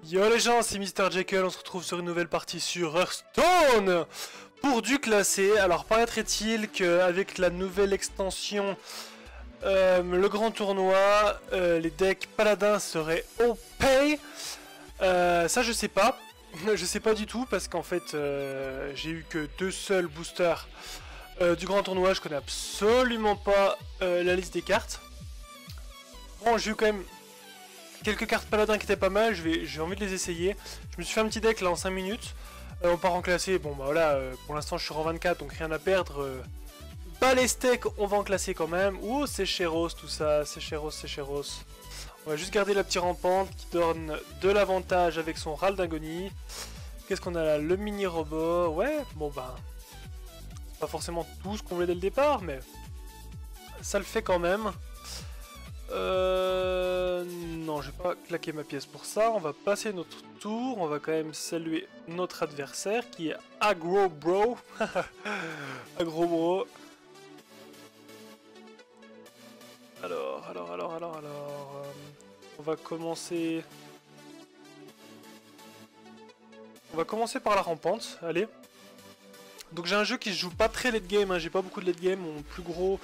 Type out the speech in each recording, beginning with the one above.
Yo les gens, c'est Mr. Jekyll, on se retrouve sur une nouvelle partie sur Hearthstone pour du classé. Alors paraîtrait-il qu'avec la nouvelle extension, le grand tournoi, les decks paladins seraient OP. Ça je sais pas, je sais pas du tout parce qu'en fait j'ai eu que 2 seuls boosters du grand tournoi, je connais absolument pas la liste des cartes. Bon, j'ai eu quand même quelques cartes paladins qui étaient pas mal, j'ai envie de les essayer. Je me suis fait un petit deck là en 5 minutes. On part en classé, bon bah voilà, pour l'instant je suis en 24 donc rien à perdre. Pas les steaks, on va en classer quand même. Ouh, c'est Chéros tout ça, c'est Chéros, c'est Chéros. On va juste garder la petite rampante qui donne de l'avantage avec son râle d'agonie. Qu'est-ce qu'on a là? Le mini robot, ouais, bon bah. Pas forcément tout ce qu'on voulait dès le départ, mais ça le fait quand même. Non, je vais pas claquer ma pièce pour ça. On va passer notre tour. On va quand même saluer notre adversaire qui est Agro Bro. Agro Bro. Alors. On va commencer. On va commencer par la rampante. Allez. Donc j'ai un jeu qui se joue pas très late game. Hein. J'ai pas beaucoup de late game. Mon plus gros.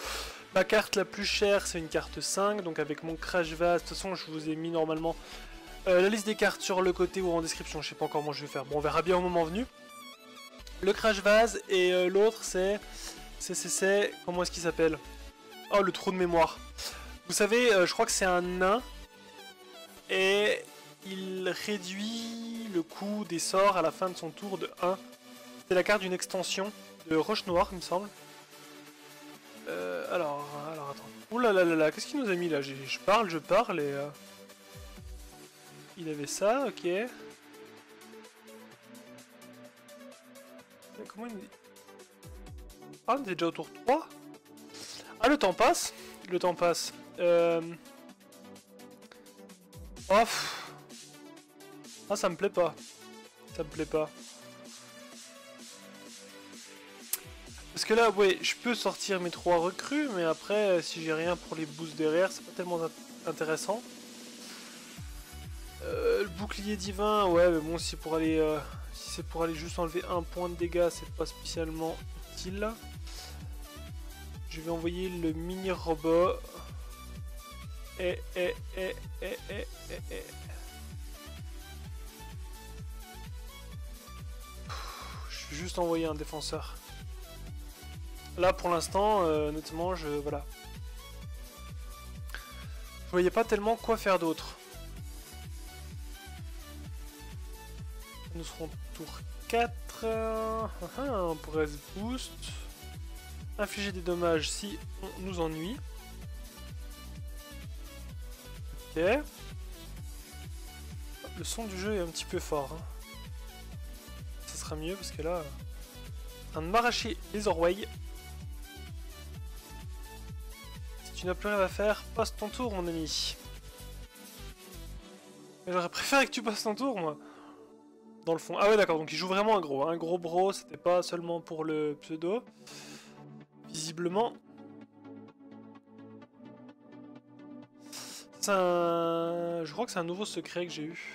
Ma carte la plus chère, c'est une carte 5, donc avec mon Crash Vase, de toute façon je vous ai mis normalement la liste des cartes sur le côté ou en description, je sais pas encore comment je vais faire, bon on verra bien au moment venu. Le Crash Vase et l'autre c'est... comment est-ce qu'il s'appelle? Oh, le trou de mémoire. Vous savez, je crois que c'est un nain, et il réduit le coût des sorts à la fin de son tour de 1. C'est la carte d'une extension de Roche Noire, il me semble. Alors attends. Ouh là là là là, qu'est-ce qu'il nous a mis là? Je parle et... Il avait ça, ok. Comment il me dit? Ah, on est déjà au tour 3. Ah, le temps passe. Le temps passe. Oh, ah, ça me plaît pas. Ça me plaît pas. Parce que là, ouais, je peux sortir mes 3 recrues, mais après, si j'ai rien pour les boosts derrière, c'est pas tellement intéressant. Le bouclier divin, ouais, mais bon, si c'est pour aller juste enlever 1 point de dégâts, c'est pas spécialement utile. Je vais envoyer le mini robot. Je vais juste envoyer un défenseur. Là pour l'instant, honnêtement, voilà. Je voyais pas tellement quoi faire d'autre. Nous serons tour 4. On pourrait se boost. Infliger des dommages si on nous ennuie. Ok. Le son du jeu est un petit peu fort. Hein. Ça sera mieux parce que là... En train de m'arracher les oreilles. Tu n'as plus rien à faire, passe ton tour mon ami. J'aurais préféré que tu passes ton tour moi. Dans le fond. Ah ouais d'accord, donc il joue vraiment un gros. Un gros bro, c'était pas seulement pour le pseudo. Visiblement. C'est un... Je crois que c'est un nouveau secret que j'ai eu.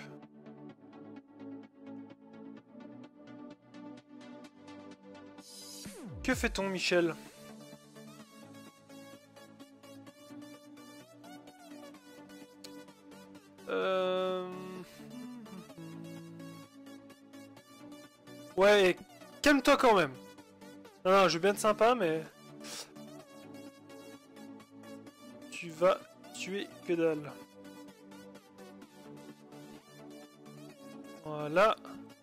Que fait-on Michel ? Ouais, calme-toi quand même. Non, je veux bien être sympa, mais... Tu vas tuer que dalle. Voilà.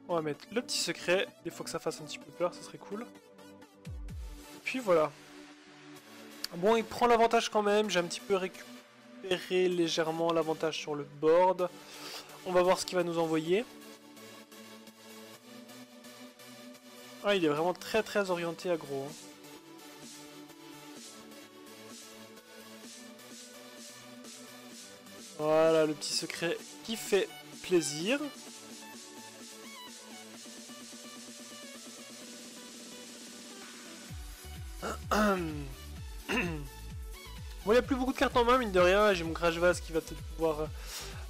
On va mettre le petit secret. Il faut que ça fasse un petit peu peur, ça serait cool. Puis voilà. Bon, il prend l'avantage quand même. J'ai un petit peu récupéré légèrement l'avantage sur le board. On va voir ce qu'il va nous envoyer. Ah, il est vraiment très orienté aggro. Hein. Voilà, le petit secret qui fait plaisir. Bon, il n'y a plus beaucoup de cartes en main, mine de rien. J'ai mon Crash Vase qui va peut-être pouvoir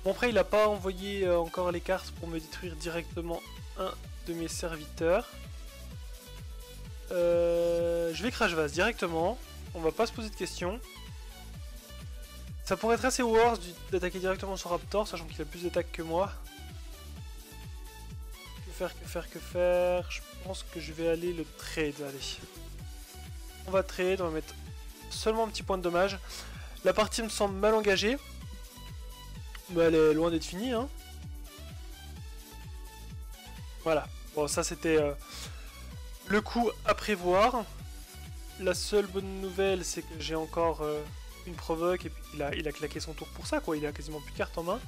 Bon après il a pas envoyé encore les cartes pour me détruire directement un de mes serviteurs. Je vais Crash Vase directement, on va pas se poser de questions. Ça pourrait être assez worse d'attaquer directement sur Raptor, sachant qu'il a plus d'attaque que moi. Que faire? Je pense que je vais aller le trade, allez. On va trade, on va mettre seulement un petit point de dommage. La partie me semble mal engagée. Mais elle est loin d'être finie, hein. Voilà, bon ça c'était le coup à prévoir. La seule bonne nouvelle c'est que j'ai encore une provoque et puis il a claqué son tour pour ça quoi, il a quasiment plus de cartes en main.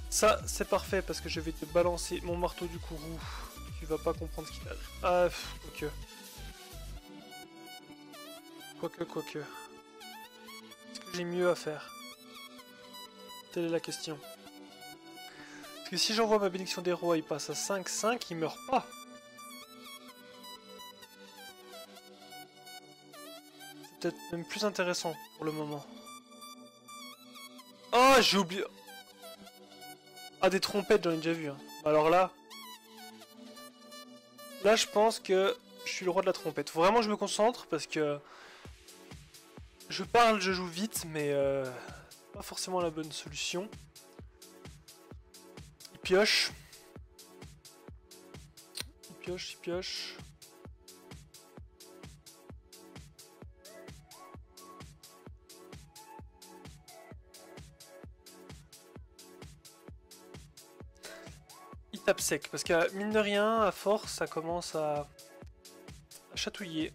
Ça c'est parfait parce que je vais te balancer mon marteau du courroux. Tu vas pas comprendre ce qu'il a. Ah, quoique. Est-ce que j'ai mieux à faire? Telle est la question. Parce que si j'envoie ma bénédiction des rois, il passe à 5-5, il meurt pas. C'est peut-être même plus intéressant pour le moment. Oh, j'ai oublié. Ah, des trompettes, j'en ai déjà vu. Hein. Alors là... Là, je pense que je suis le roi de la trompette. Faut vraiment que je me concentre parce que... Je parle, je joue vite, mais... pas forcément la bonne solution. Il pioche. Il pioche. Il tape sec, parce que mine de rien, à force, ça commence à chatouiller.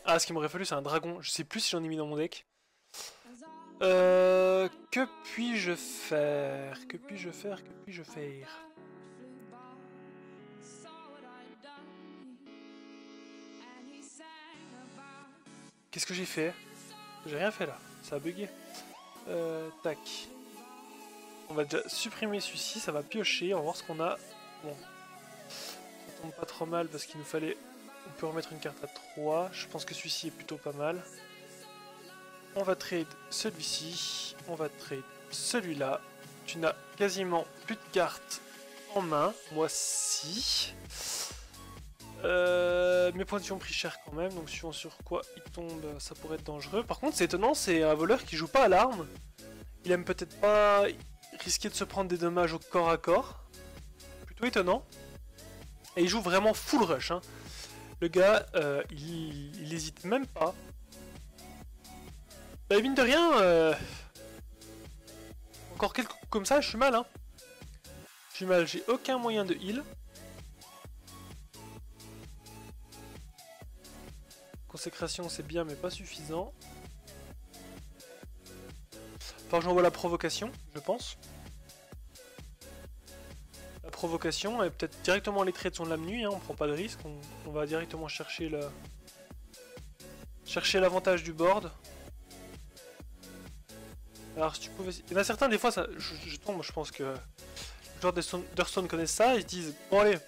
Ah, ce qu'il m'aurait fallu, c'est un dragon. Je sais plus si j'en ai mis dans mon deck. Que puis-je faire? Qu'est-ce que j'ai fait? J'ai rien fait là, ça a bugué. Tac. On va déjà supprimer celui-ci, ça va piocher, on va voir ce qu'on a. Bon. Ça tombe pas trop mal parce qu'il nous fallait... On peut remettre une carte à 3, je pense que celui-ci est plutôt pas mal. On va trade celui-ci, on va trade celui-là. Tu n'as quasiment plus de cartes en main, moi si. Mes points de vie ont pris cher quand même, donc suivant sur quoi il tombe, ça pourrait être dangereux. Par contre, c'est étonnant, c'est un voleur qui joue pas à l'arme. Il aime peut-être pas risquer de se prendre des dommages au corps à corps. Plutôt étonnant. Et il joue vraiment full rush. Hein. Le gars, il hésite même pas. Bah, mine de rien, encore quelques coups comme ça, je suis mal. Hein. Je suis mal, j'ai aucun moyen de heal. Consécration c'est bien mais pas suffisant. Enfin j'envoie la provocation, je pense. La provocation et peut-être directement les traits de son lame nuit, hein, on prend pas de risque, on va directement chercher le... Chercher l'avantage du board. Alors si tu pouvais... Il y en a certains des fois, ça, je tombe, je pense que... Le joueur d'Hearthstone connaissent ça, ils se disent bon allez,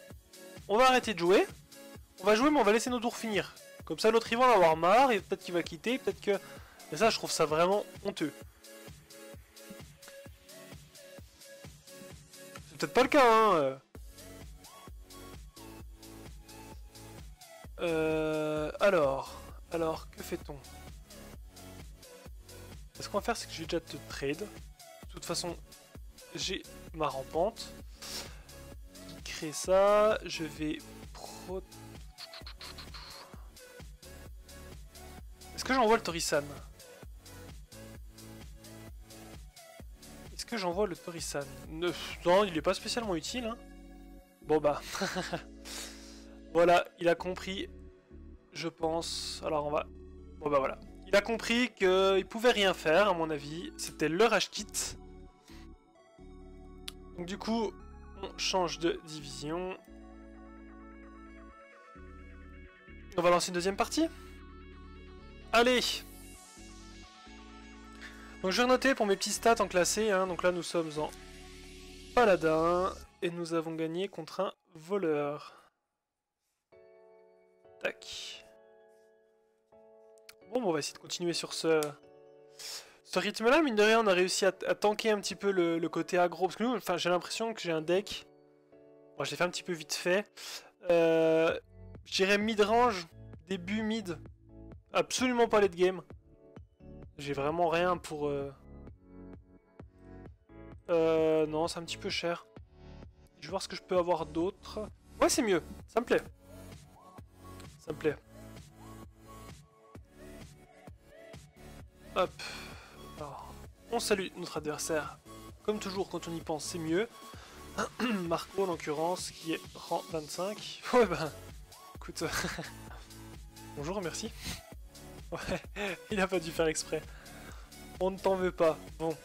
on va arrêter de jouer. On va jouer mais on va laisser nos tours finir. Comme ça l'autre il va en avoir marre, et peut-être qu'il va quitter, peut-être que... Et ça je trouve ça vraiment honteux. C'est peut-être pas le cas hein. Alors, que fait-on? Ce qu'on va faire c'est que je vais déjà te trade. De toute façon, j'ai ma rampante. Créer ça, je vais... Est-ce que j'envoie le Torisan? Est-ce que j'envoie le Torisan? Non, il est pas spécialement utile. Hein. Bon bah... voilà, il a compris, je pense. Alors on va... Bon bah voilà. Il a compris qu'il pouvait rien faire, à mon avis. C'était le rage kit. Donc du coup, on change de division. On va lancer une deuxième partie. Allez! Donc je vais noter pour mes petits stats en classé. Hein. Donc là nous sommes en paladin. Et nous avons gagné contre un voleur. Tac. Bon, on va essayer de continuer sur ce Ce rythme-là, mine de rien, on a réussi à tanker un petit peu le côté aggro. Parce que nous, enfin, j'ai l'impression que j'ai un deck. Bon, je l'ai fait un petit peu vite fait. Je dirais mid-range, début mid. Absolument pas late game. J'ai vraiment rien pour... non, c'est un petit peu cher. Je vais voir ce que je peux avoir d'autre. Ouais, c'est mieux. Ça me plaît. Ça me plaît. Hop. Alors, on salue notre adversaire. Comme toujours, quand on y pense, c'est mieux. Marco, en l'occurrence, qui est rang 25. Ouais, ben... Écoute... Bonjour, merci. Ouais, il a pas dû faire exprès. On ne t'en veut pas. Bon.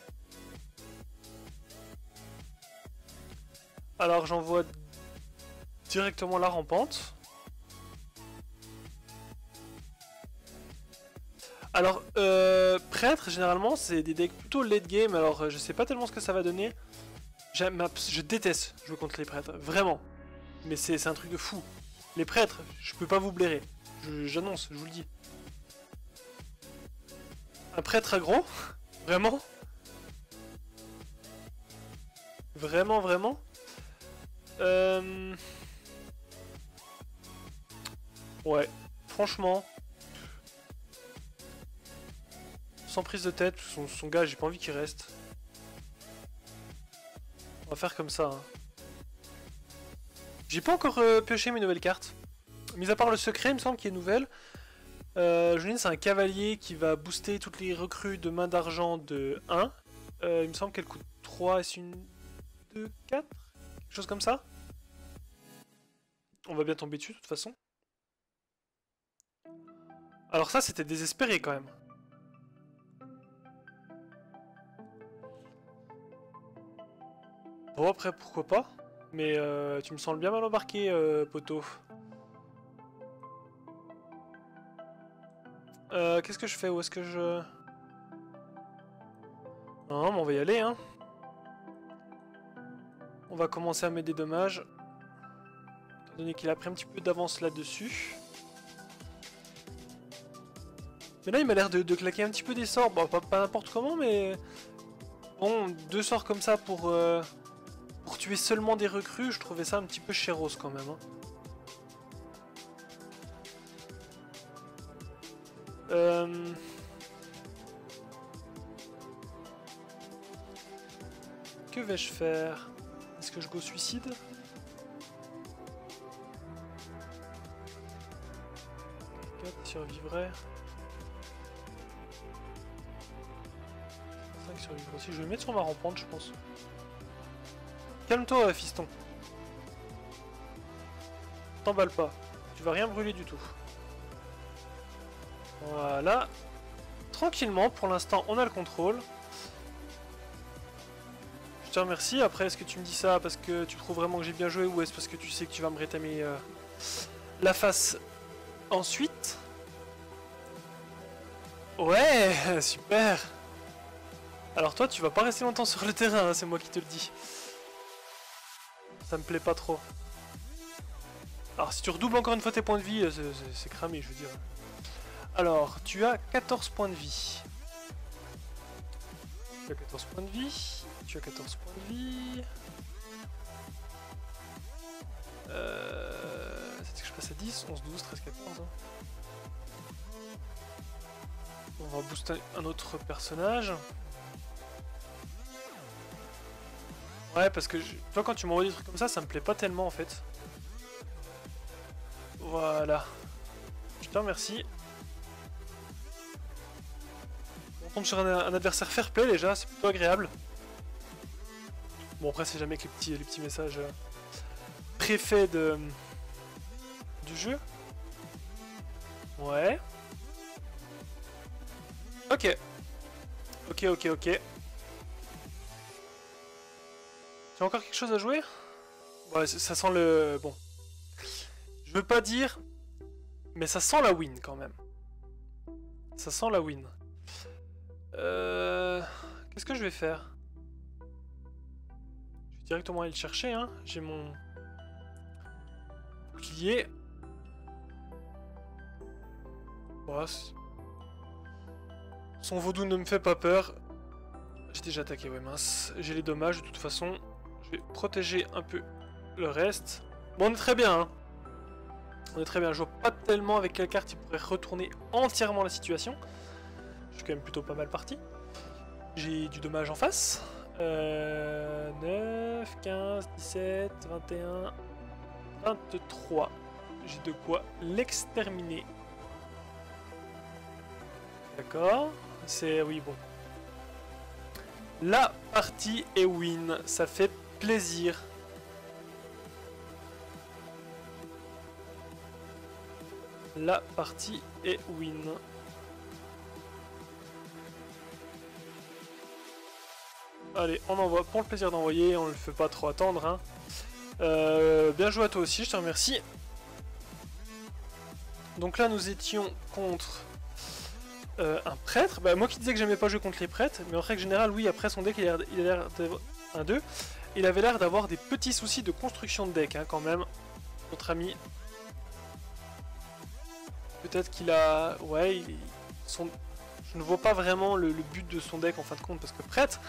Alors, j'envoie directement la rampante. Alors, prêtre, généralement, c'est des decks plutôt late game. Alors, je sais pas tellement ce que ça va donner. Je déteste jouer contre les prêtres, vraiment. Mais c'est un truc de fou. Les prêtres, je peux pas vous blairer. J'annonce, je vous le dis. Un prêtre aggro? Vraiment? Vraiment, vraiment? Ouais, franchement. Sans prise de tête, son gars, j'ai pas envie qu'il reste. On va faire comme ça. Hein. J'ai pas encore pioché mes nouvelles cartes. Mis à part le secret, il me semble qu'il est nouvelle. Julien, c'est un cavalier qui va booster toutes les recrues de main d'argent de 1. Il me semble qu'elle coûte 3, est-ce une 2, 4? Quelque chose comme ça. On va bien tomber dessus de toute façon. Alors ça, c'était désespéré quand même. Bon, après, pourquoi pas. Mais tu me sens bien mal embarqué, poteau. Qu'est-ce que je fais? Où est-ce que je... Non, mais on va y aller, hein. On va commencer à mettre des dommages. Étant donné qu'il a pris un petit peu d'avance là-dessus. Mais là, il m'a l'air de claquer un petit peu des sorts. Bon, pas n'importe comment, mais... Bon, 2 sorts comme ça pour tuer seulement des recrues, je trouvais ça un petit peu chéros quand même. Hein. Que vais-je faire? Est-ce que je go suicide? Survivrait. 5 survivre aussi. Je vais le mettre sur ma rampante, je pense. Calme-toi, fiston. T'emballe pas. Tu vas rien brûler du tout. Voilà. Tranquillement, pour l'instant, on a le contrôle. Je te remercie. Après, est-ce que tu me dis ça parce que tu trouves vraiment que j'ai bien joué ou est-ce parce que tu sais que tu vas me rétamer la face ensuite? Ouais, super. Alors toi, tu vas pas rester longtemps sur le terrain, hein, c'est moi qui te le dis. Ça me plaît pas trop. Alors si tu redoubles encore une fois tes points de vie, c'est cramé, je veux dire. Alors, tu as 14 points de vie. Tu as 14 points de vie. Tu as 14 points de vie. C'est que je passe à 10, 11, 12, 13, 14. Hein. On va booster un autre personnage. Ouais, parce que toi, quand tu m'envoies des trucs comme ça me plaît pas tellement en fait. Voilà. Je te remercie. On tombe sur un adversaire fair play déjà, c'est plutôt agréable. Bon, après, c'est jamais que les petits messages préfaits du jeu. Ouais. Ok. Ok. Tu as encore quelque chose à jouer? Ouais, ça sent le... Bon. Je veux pas dire, mais ça sent la win quand même. Ça sent la win. Qu'est-ce que je vais faire? Je vais directement aller le chercher, hein. J'ai mon bouclier. Oh, Son vaudou ne me fait pas peur. J'ai déjà attaqué, ouais mince. J'ai les dommages de toute façon. Je vais protéger un peu le reste. Bon, on est très bien, hein. On est très bien. Je vois pas tellement avec quelle carte il pourrait retourner entièrement la situation. Je suis quand même plutôt pas mal parti. J'ai du dommage en face. 9, 15, 17, 21, 23. J'ai de quoi l'exterminer. D'accord. C'est... oui, bon. La partie est win. Ça fait plaisir. La partie est win. Allez, on envoie pour le plaisir d'envoyer. On ne le fait pas trop attendre. Hein. Bien joué à toi aussi, je te remercie. Donc là, nous étions contre... un prêtre, bah, moi qui disais que j'aimais pas jouer contre les prêtres, mais en règle générale, oui, après son deck, il a l'air d'avoir un 2. Il avait l'air d'avoir des petits soucis de construction de deck, hein, quand même, notre ami. Peut-être qu'il a... ouais, je ne vois pas vraiment le but de son deck en fin de compte, parce que prêtre,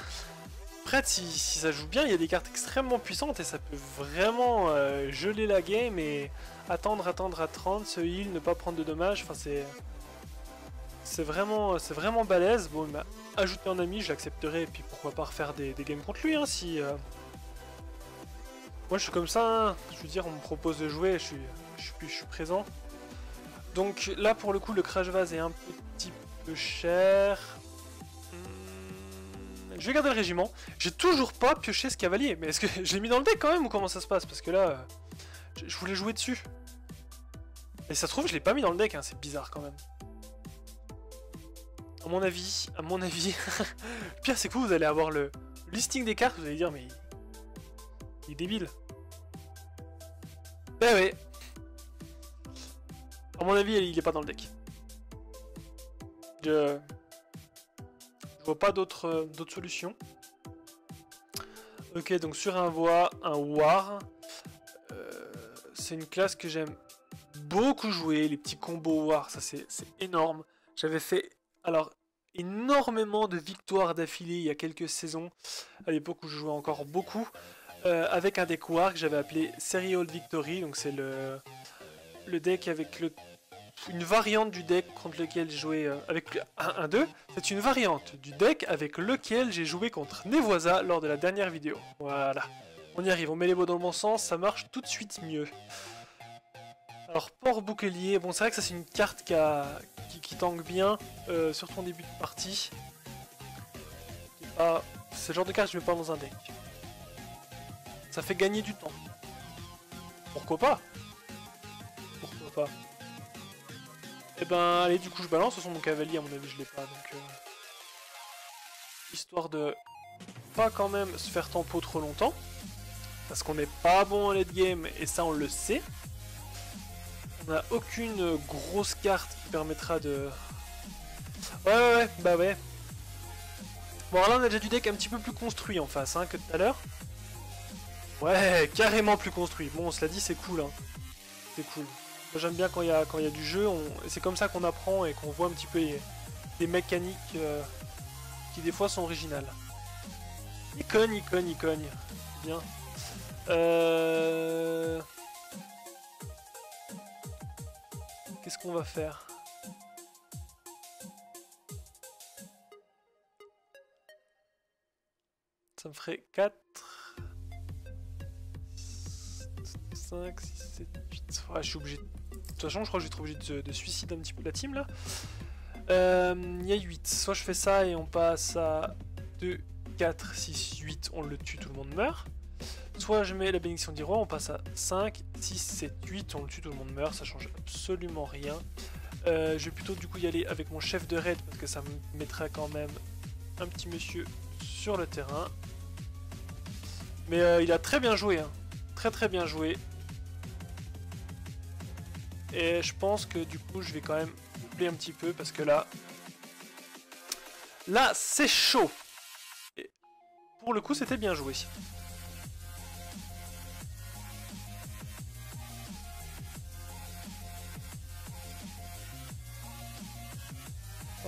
si ça joue bien, il y a des cartes extrêmement puissantes, et ça peut vraiment geler la game, et attendre à 30, se heal, ne pas prendre de dommages, enfin c'est... C'est vraiment balèze. Bon, il m'a ajouté en ami, je l'accepterai, et puis pourquoi pas refaire des games contre lui, hein, si... Moi je suis comme ça, hein. Je veux dire, on me propose de jouer, je suis présent. Donc là, pour le coup, le Crash Vase est un petit peu cher. Je vais garder le régiment. J'ai toujours pas pioché ce cavalier, mais est-ce que je l'ai mis dans le deck quand même, ou comment ça se passe? Parce que là, je voulais jouer dessus. Et ça se trouve, je l'ai pas mis dans le deck, hein. C'est bizarre quand même. À mon avis, le pire c'est que vous allez avoir le listing des cartes, vous allez dire mais il est débile. Ben ouais. À mon avis, il est pas dans le deck. Je vois pas d'autres solutions. Ok, donc sur un war, c'est une classe que j'aime beaucoup jouer, les petits combos war, ça c'est énorme. J'avais fait... alors, énormément de victoires d'affilée il y a quelques saisons, à l'époque où je jouais encore beaucoup, avec un deck war que j'avais appelé Serial Victory, donc c'est le deck avec une variante du deck contre lequel j'ai joué avec 1-2, c'est une variante du deck avec lequel j'ai joué contre Nevoisa lors de la dernière vidéo. Voilà, on y arrive, on met les mots dans le bon sens, ça marche tout de suite mieux. Alors, port bouclier, bon c'est vrai que ça c'est une carte qui tangue bien, surtout en début de partie. C'est le genre de carte que je mets pas dans un deck. Ça fait gagner du temps. Pourquoi pas? Pourquoi pas? Et ben allez, du coup je balance, de toute façon mon cavalier à mon avis je l'ai pas, donc... histoire de pas quand même se faire tempo trop longtemps. Parce qu'on n'est pas bon en late game, et ça on le sait. On n'a aucune grosse carte qui permettra de... Ouais, bah ouais. Bon, alors là, on a déjà du deck un petit peu plus construit en face, hein, que tout à l'heure. Ouais, carrément plus construit. Bon, cela dit, c'est cool, hein. C'est cool. Moi, j'aime bien quand il y a du jeu. C'est comme ça qu'on apprend et qu'on voit un petit peu des mécaniques qui, des fois, sont originales. Il cogne. Bien. Qu'est-ce qu'on va faire? Ça me ferait 4, 5, 6, 7, 8. Ouais, je suis obligé. De toute façon, je crois que je vais être obligé de suicider un petit peu la team là. Il y a 8. Soit je fais ça et on passe à 2, 4, 6, 8. On le tue, tout le monde meurt. Soit je mets la bénédiction d'Hiro, on passe à 5, 6, 7, 8. On le tue, tout le monde meurt. Ça change absolument rien. Je vais plutôt du coup y aller avec mon chef de raid parce que ça me mettra quand même un petit monsieur sur le terrain. Mais il a très bien joué, hein. Très bien joué. Et je pense que du coup je vais quand même doubler un petit peu parce que là c'est chaud. Et pour le coup c'était bien joué.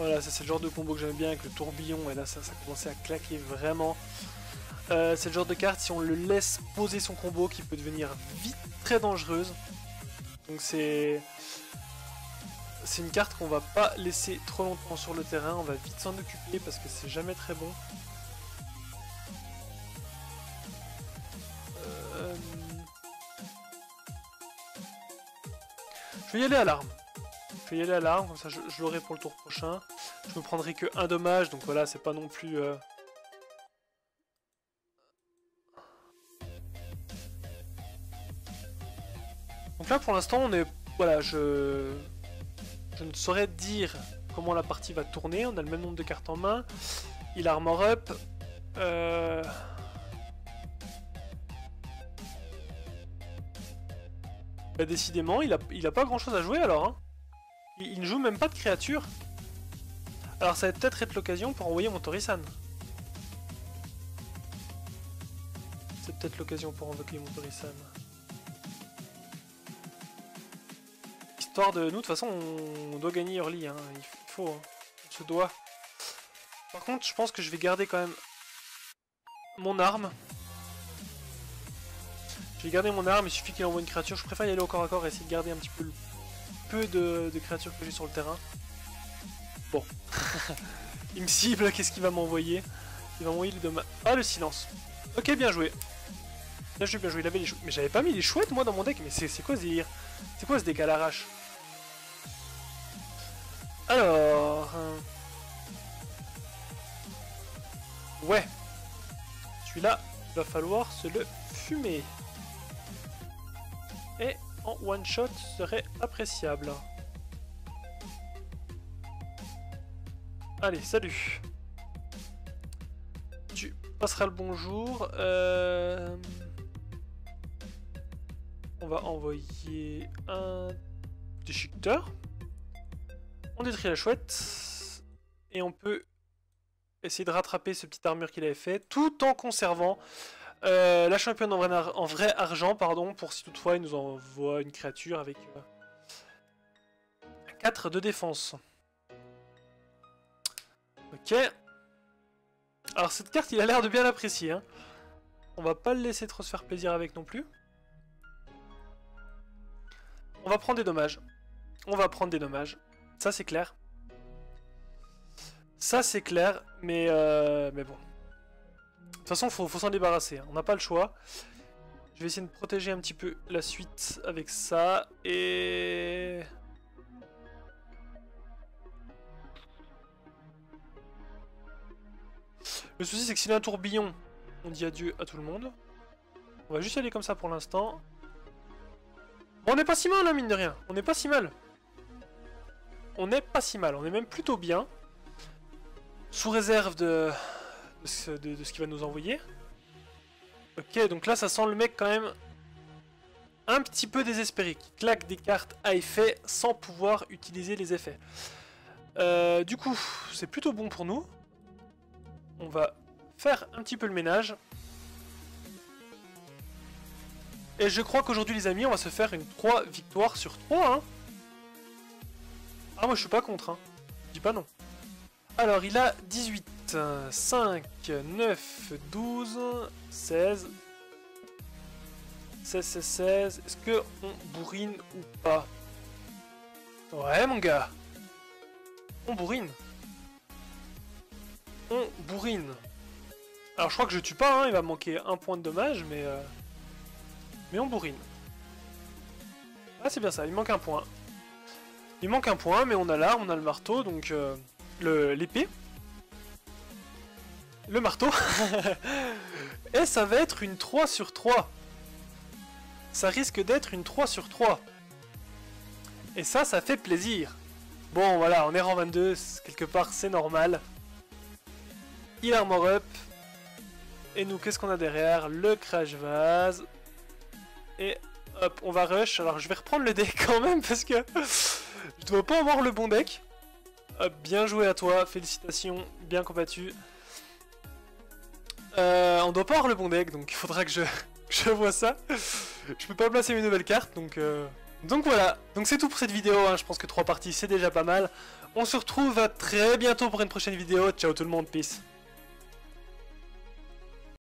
Voilà, ça c'est le genre de combo que j'aime bien avec le tourbillon, et là ça commençait à claquer vraiment. C'est le genre de carte, si on le laisse poser son combo, qui peut devenir vite très dangereuse. Donc c'est une carte qu'on va pas laisser trop longtemps sur le terrain, on va vite s'en occuper parce que c'est jamais très bon. Je vais y aller à l'arme. Je vais y aller à l'arme, comme ça je l'aurai pour le tour prochain. Je me prendrai que un dommage, donc voilà, c'est pas non plus... Donc là pour l'instant on est... Voilà, je ne saurais dire comment la partie va tourner, on a le même nombre de cartes en main. Il armor up. Bah décidément, il a pas grand chose à jouer alors. Hein. Il ne joue même pas de créature. Alors ça va peut-être être l'occasion pour envoyer mon Torisan. C'est peut-être l'occasion pour invoquer mon Torisan. Histoire de nous, de toute façon, on doit gagner early. Hein. Il faut, hein. On se doit. Par contre, je pense que je vais garder quand même mon arme. Je vais garder mon arme, il suffit qu'il envoie une créature. Je préfère y aller au corps à corps et essayer de garder un petit peu le peu de créatures que j'ai sur le terrain. Bon. Il me cible, qu'est-ce qu'il va m'envoyer? Il va m'envoyer le dommage. Ah, le silence. Ok, bien joué. Bien joué, bien joué. Il avait les chouettes. Mais j'avais pas mis les chouettes moi dans mon deck. Mais c'est quoi ce délire? C'est quoi ce deck à l'arrache? Alors... Ouais. Celui-là, il va falloir se le fumer. Et en one shot serait appréciable. Allez, salut. Tu passeras le bonjour. On va envoyer un déchiqueteur. On détruit la chouette. Et on peut essayer de rattraper ce petit armure qu'il avait fait, tout en conservant la championne en vrai argent, pardon, pour si toutefois il nous envoie une créature avec 4 de défense. Ok. Alors cette carte, il a l'air de bien l'apprécier. Hein. On va pas le laisser trop se faire plaisir avec non plus. On va prendre des dommages. On va prendre des dommages. Ça c'est clair. Ça c'est clair, mais bon. De toute façon, faut s'en débarrasser, hein. On n'a pas le choix. Je vais essayer de protéger un petit peu la suite avec ça, et... Le souci c'est que s'il a un tourbillon, on dit adieu à tout le monde. On va juste y aller comme ça pour l'instant. Bon, on n'est pas si mal, hein, mine de rien. On n'est pas si mal. On n'est pas si mal, on est même plutôt bien. Sous réserve de ce qu'il va nous envoyer. Ok, donc là ça sent le mec quand même un petit peu désespéré, qui claque des cartes à effet sans pouvoir utiliser les effets. Du coup, c'est plutôt bon pour nous. On va faire un petit peu le ménage. Et je crois qu'aujourd'hui les amis, on va se faire une 3 victoires sur 3. Hein. Ah moi je suis pas contre, hein. Je dis pas non. Alors il a 18, 5, 9, 12, 16. 16, 16, 16. Est-ce que on bourrine ou pas? Ouais mon gars. On bourrine. On bourrine. Alors je crois que je tue pas, hein. Il va me manquer un point de dommage, mais on bourrine. Ah c'est bien ça, il manque un point. Il manque un point, mais on a l'arme, on a le marteau, donc l'épée. Le marteau. Et ça va être une 3 sur 3. Ça risque d'être une 3 sur 3. Et ça fait plaisir. Bon voilà, on est rang 22, quelque part c'est normal. Il armor up. Et nous, qu'est-ce qu'on a derrière? Le crash vase. Et hop, on va rush. Alors je vais reprendre le deck quand même parce que je dois pas avoir le bon deck. Hop, bien joué à toi, félicitations, bien combattu. On doit pas avoir le bon deck, donc il faudra que je vois ça. Je peux pas placer mes nouvelles cartes, donc voilà. Donc c'est tout pour cette vidéo, hein. Je pense que 3 parties c'est déjà pas mal. On se retrouve à très bientôt pour une prochaine vidéo. Ciao tout le monde, peace.